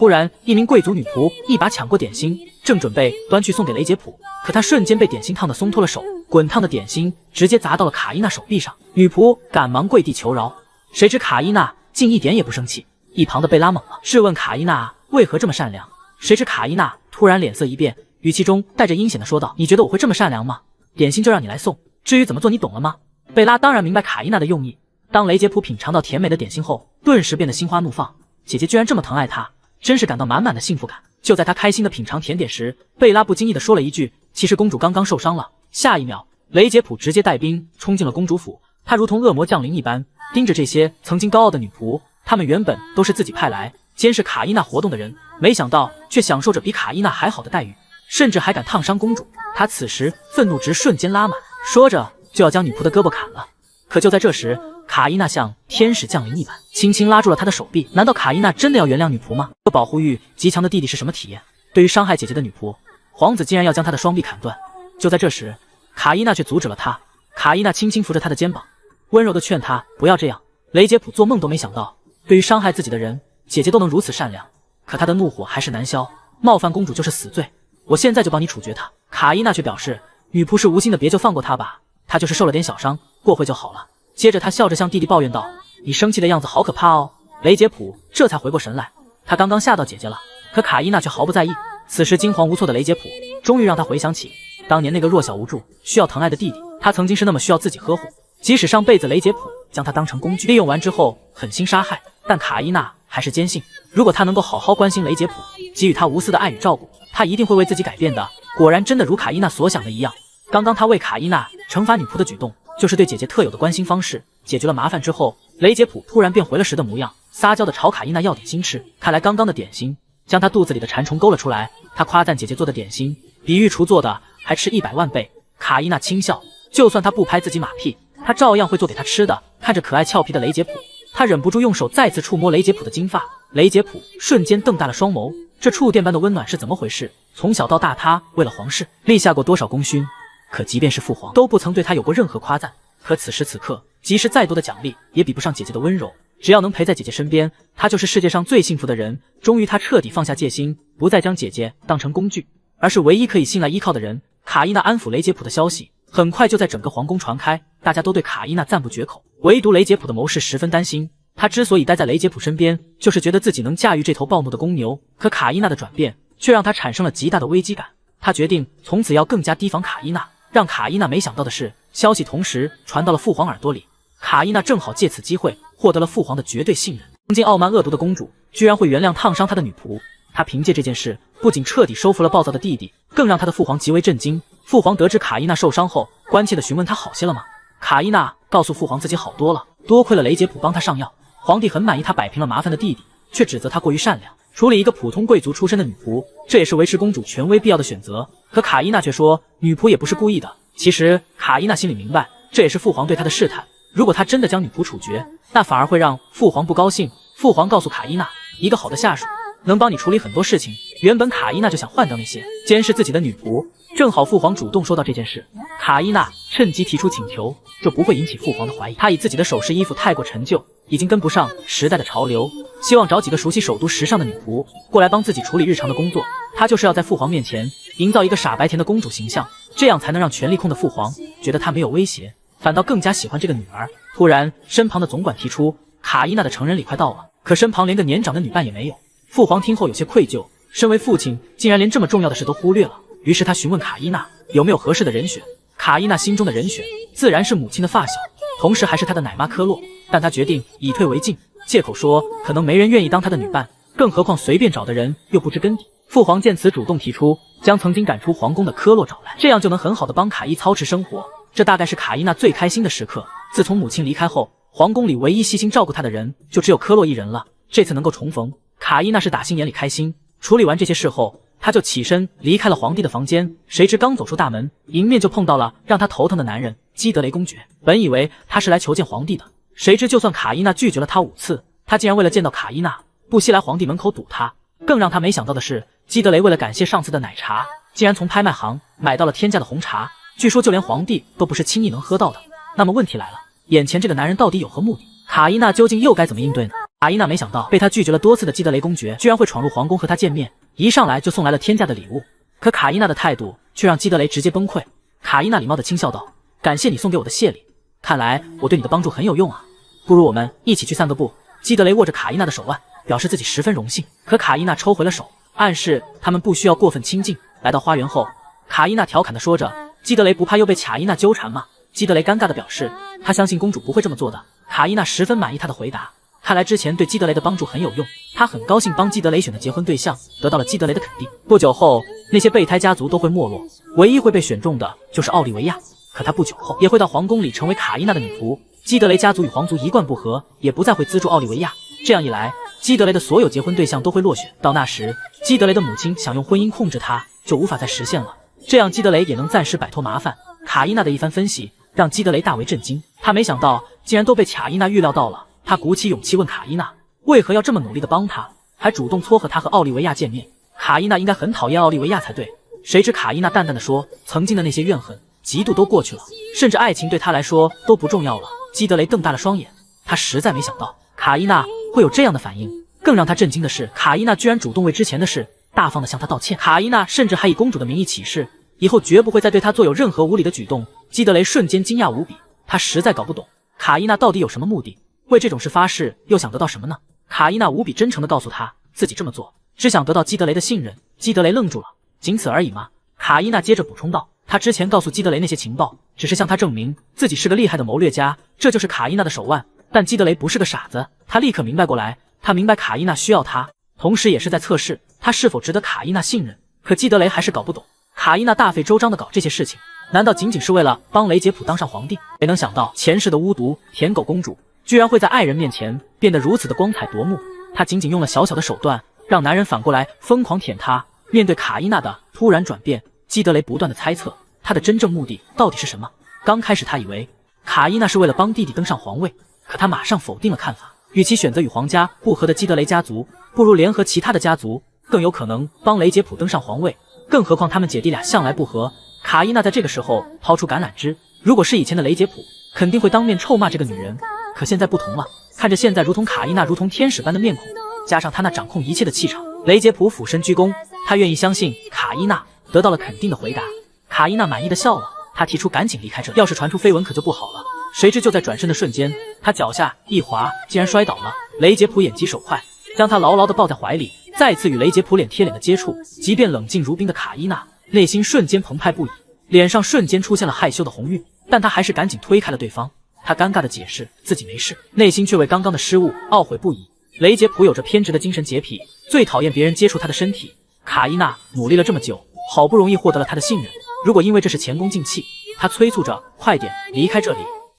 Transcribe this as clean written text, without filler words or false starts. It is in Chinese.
突然，一名贵族女仆一把抢过点心，正准备端去送给雷杰普，可她瞬间被点心烫得松脱了手，滚烫的点心直接砸到了卡伊娜手臂上。女仆赶忙跪地求饶，谁知卡伊娜竟一点也不生气。一旁的贝拉懵了，质问卡伊娜为何这么善良。谁知卡伊娜突然脸色一变，语气中带着阴险的说道：“你觉得我会这么善良吗？点心就让你来送，至于怎么做你懂了吗？”贝拉当然明白卡伊娜的用意。当雷杰普品尝到甜美的点心后，顿时变得心花怒放，姐姐居然这么疼爱他，真是感到满满的幸福感。就在他开心的品尝甜点时，贝拉不经意地说了一句：“其实公主刚刚受伤了。”下一秒，雷杰普直接带兵冲进了公主府，他如同恶魔降临一般，盯着这些曾经高傲的女仆。他们原本都是自己派来监视卡伊娜活动的人，没想到却享受着比卡伊娜还好的待遇，甚至还敢烫伤公主。他此时愤怒值瞬间拉满，说着就要将女仆的胳膊砍了。可就在这时，卡伊娜像天使降临一般，轻轻拉住了他的手臂。难道卡伊娜真的要原谅女仆吗？这保护欲极强的弟弟是什么体验？对于伤害姐姐的女仆，皇子竟然要将她的双臂砍断。就在这时，卡伊娜却阻止了他。卡伊娜轻轻扶着他的肩膀，温柔地劝他不要这样。雷杰普做梦都没想到，对于伤害自己的人，姐姐都能如此善良。可他的怒火还是难消，冒犯公主就是死罪，我现在就帮你处决她。卡伊娜却表示，女仆是无心的，别就放过她吧，她就是受了点小伤，过会就好了。接着他笑着向弟弟抱怨道：“你生气的样子好可怕哦。”雷杰普这才回过神来，他刚刚吓到姐姐了。可卡伊娜却毫不在意。此时惊惶无措的雷杰普终于让他回想起当年那个弱小无助、需要疼爱的弟弟，他曾经是那么需要自己呵护，即使上辈子雷杰普将他当成工具利用完之后狠心杀害，但卡伊娜还是坚信，如果他能够好好关心雷杰普，给予他无私的爱与照顾，他一定会为自己改变的。果然真的如卡伊娜所想的一样，刚刚他为卡伊娜惩罚女仆的举动，就是对姐姐特有的关心方式。解决了麻烦之后，雷杰普突然变回了时的模样，撒娇的朝卡伊娜要点心吃。看来刚刚的点心将他肚子里的馋虫勾了出来。他夸赞姐姐做的点心比御厨做的还吃100万倍。卡伊娜轻笑，就算他不拍自己马屁，他照样会做给他吃的。看着可爱俏皮的雷杰普，他忍不住用手再次触摸雷杰普的金发。雷杰普瞬间瞪大了双眸，这触电般的温暖是怎么回事？从小到大，他为了皇室立下过多少功勋，可即便是父皇都不曾对他有过任何夸赞。可此时此刻，即使再多的奖励也比不上姐姐的温柔。只要能陪在姐姐身边，他就是世界上最幸福的人。终于他彻底放下戒心，不再将姐姐当成工具，而是唯一可以信赖依靠的人。卡伊娜安抚雷杰普的消息很快就在整个皇宫传开，大家都对卡伊娜赞不绝口，唯独雷杰普的谋士十分担心。他之所以待在雷杰普身边，就是觉得自己能驾驭这头暴怒的公牛。可卡伊娜的转变却让他产生了极大的危机感，他决定从此要更加提防卡伊娜。让卡伊娜没想到的是，消息同时传到了父皇耳朵里，卡伊娜正好借此机会获得了父皇的绝对信任。曾经傲慢恶毒的公主居然会原谅烫伤她的女仆，她凭借这件事不仅彻底收服了暴躁的弟弟，更让她的父皇极为震惊。父皇得知卡伊娜受伤后，关切地询问她好些了吗？卡伊娜告诉父皇自己好多了，多亏了雷杰普帮她上药。皇帝很满意她摆平了麻烦的弟弟，却指责她过于善良，处理一个普通贵族出身的女仆，这也是维持公主权威必要的选择。可卡伊娜却说，女仆也不是故意的。其实卡伊娜心里明白，这也是父皇对她的试探。如果她真的将女仆处决，那反而会让父皇不高兴。父皇告诉卡伊娜，一个好的下属能帮你处理很多事情。原本卡伊娜就想换掉那些监视自己的女仆，正好父皇主动说到这件事，卡伊娜趁机提出请求，这不会引起父皇的怀疑。她以自己的首饰衣服太过陈旧，已经跟不上时代的潮流，希望找几个熟悉首都时尚的女仆过来帮自己处理日常的工作。她就是要在父皇面前营造一个傻白甜的公主形象，这样才能让权力控的父皇觉得她没有威胁，反倒更加喜欢这个女儿。突然，身旁的总管提出，卡伊娜的成人礼快到了，可身旁连个年长的女伴也没有。父皇听后有些愧疚，身为父亲竟然连这么重要的事都忽略了。于是他询问卡伊娜有没有合适的人选。卡伊娜心中的人选自然是母亲的发小，同时还是她的奶妈科洛，但她决定以退为进，借口说可能没人愿意当她的女伴，更何况随便找的人又不知根底。父皇见此主动提出将曾经赶出皇宫的科洛找来，这样就能很好的帮卡伊操持生活。这大概是卡伊娜最开心的时刻。自从母亲离开后，皇宫里唯一悉心照顾她的人就只有科洛一人了。这次能够重逢，卡伊娜是打心眼里开心。处理完这些事后，她就起身离开了皇帝的房间。谁知刚走出大门，迎面就碰到了让她头疼的男人基德雷公爵。本以为他是来求见皇帝的，谁知就算卡伊娜拒绝了他5次，他竟然为了见到卡伊娜不惜来皇帝门口堵他。更让他没想到的是，基德雷为了感谢上次的奶茶，竟然从拍卖行买到了天价的红茶，据说就连皇帝都不是轻易能喝到的。那么问题来了，眼前这个男人到底有何目的？卡伊娜究竟又该怎么应对呢？卡伊娜没想到被他拒绝了多次的基德雷公爵居然会闯入皇宫和他见面，一上来就送来了天价的礼物。可卡伊娜的态度却让基德雷直接崩溃。卡伊娜礼貌地轻笑道：“感谢你送给我的谢礼，看来我对你的帮助很有用啊，不如我们一起去散个步。”基德雷握着卡伊娜的手腕，表示自己十分荣幸。可卡伊娜抽回了手，暗示他们不需要过分亲近。来到花园后，卡伊娜调侃地说着：“基德雷不怕又被卡伊娜纠缠吗？”基德雷尴尬地表示，他相信公主不会这么做的。卡伊娜十分满意他的回答，看来之前对基德雷的帮助很有用。他很高兴帮基德雷选的结婚对象得到了基德雷的肯定。不久后，那些备胎家族都会没落，唯一会被选中的就是奥利维亚。可他不久后也会到皇宫里成为卡伊娜的女仆。基德雷家族与皇族一贯不和，也不再会资助奥利维亚。这样一来，基德雷的所有结婚对象都会落选。到那时，基德雷的母亲想用婚姻控制他，就无法再实现了。这样，基德雷也能暂时摆脱麻烦。卡伊娜的一番分析让基德雷大为震惊，他没想到竟然都被卡伊娜预料到了。他鼓起勇气问卡伊娜，为何要这么努力的帮他，还主动撮合他和奥利维亚见面。卡伊娜应该很讨厌奥利维亚才对，谁知卡伊娜淡淡的说，曾经的那些怨恨、嫉妒都过去了，甚至爱情对他来说都不重要了。基德雷瞪大了双眼，他实在没想到卡伊娜会有这样的反应。更让他震惊的是，卡伊娜居然主动为之前的事大方的向他道歉。卡伊娜甚至还以公主的名义起誓，以后绝不会再对他做有任何无理的举动。基德雷瞬间惊讶无比，他实在搞不懂卡伊娜到底有什么目的，为这种事发誓又想得到什么呢？卡伊娜无比真诚地告诉他，自己这么做只想得到基德雷的信任。基德雷愣住了，仅此而已吗？卡伊娜接着补充道，他之前告诉基德雷那些情报，只是向他证明自己是个厉害的谋略家，这就是卡伊娜的手腕。但基德雷不是个傻子，他立刻明白过来，他明白卡伊娜需要他，同时也是在测试他是否值得卡伊娜信任。可基德雷还是搞不懂，卡伊娜大费周章地搞这些事情，难道仅仅是为了帮雷杰普当上皇帝？没能想到前世的巫毒舔狗公主居然会在爱人面前变得如此的光彩夺目。她仅仅用了小小的手段，让男人反过来疯狂舔她。面对卡伊娜的突然转变，基德雷不断的猜测她的真正目的到底是什么。刚开始他以为卡伊娜是为了帮弟弟登上皇位，可他马上否定了看法。与其选择与皇家不和的基德雷家族，不如联合其他的家族，更有可能帮雷杰普登上皇位。更何况他们姐弟俩向来不和。卡伊娜在这个时候抛出橄榄枝，如果是以前的雷杰普，肯定会当面臭骂这个女人。可现在不同了，看着现在如同卡伊娜如同天使般的面孔，加上她那掌控一切的气场，雷杰普俯身鞠躬，他愿意相信卡伊娜，得到了肯定的回答。卡伊娜满意的笑了，他提出赶紧离开这里，要是传出绯闻可就不好了。谁知就在转身的瞬间，他脚下一滑，竟然摔倒了。雷杰普眼疾手快，将他牢牢地抱在怀里，再次与雷杰普脸贴脸的接触。即便冷静如冰的卡伊娜内心瞬间澎湃不已，脸上瞬间出现了害羞的红晕，但他还是赶紧推开了对方。他尴尬地解释自己没事，内心却为刚刚的失误懊悔不已。雷杰普有着偏执的精神洁癖，最讨厌别人接触他的身体。卡伊娜努力了这么久，好不容易获得了他的信任，如果因为这事前功尽弃，他催促着快点离开这里。